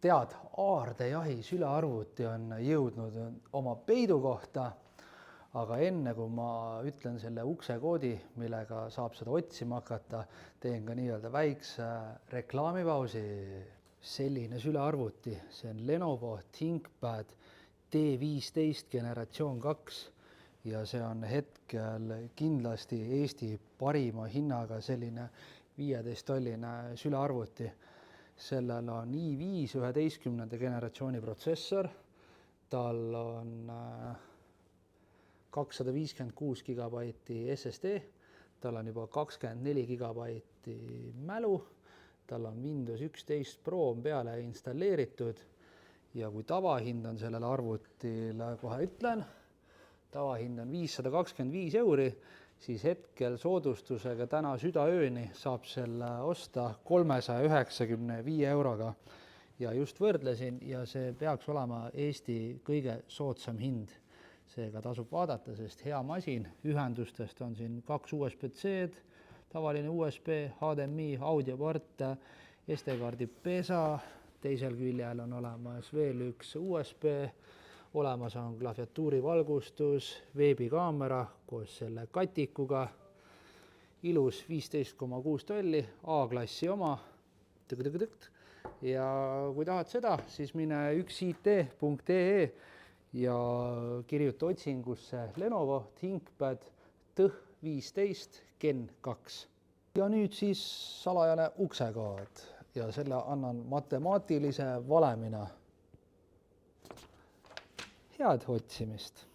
tead, aardejahi sülearvuti on jõudnud oma peidukohta, aga enne kui ma ütlen selle uksekoodi, millega saab seda otsima hakata, teen ka nii-öelda väikse reklaamipausi. Selline sülearvuti, see on Lenovo ThinkPad T15 generatsioon 2 ja see on hetkel kindlasti Eesti parima hinnaga selline 15-tolline sülearvuti. Sellel on i5 11. generatsiooni protsessor, tal on 256 gigabaiti SSD, tal on juba 24 gigabaiti mälu, tal on Windows 11 Pro peale installeeritud ja kui tavahind on sellele arvutile, kohe ütlen, tavahind on 525 €, siis hetkel soodustusega täna südaööni saab selle osta 395 €-ga. Ja just võrdlesin ja see peaks olema Eesti kõige soodsam hind. Seega tasub vaadata, sest hea masin, ühendustest on siin 2 USB-C-d, tavaline USB, HDMI, audioport, SD-kaardi pesa, teisel küljel on olemas veel üks USB, olemas on klaviatuuri valgustus, veebikaamera koos selle katikuga, ilus 15,6 tolli, A-klassi oma, ja kui tahad seda, siis mine üksit.ee ja kirjuta otsingusse Lenovo ThinkPad TH15 Gen 2. Ja nüüd siis salajane uksekood ja selle annan matemaatilise valemina. Head otsimist!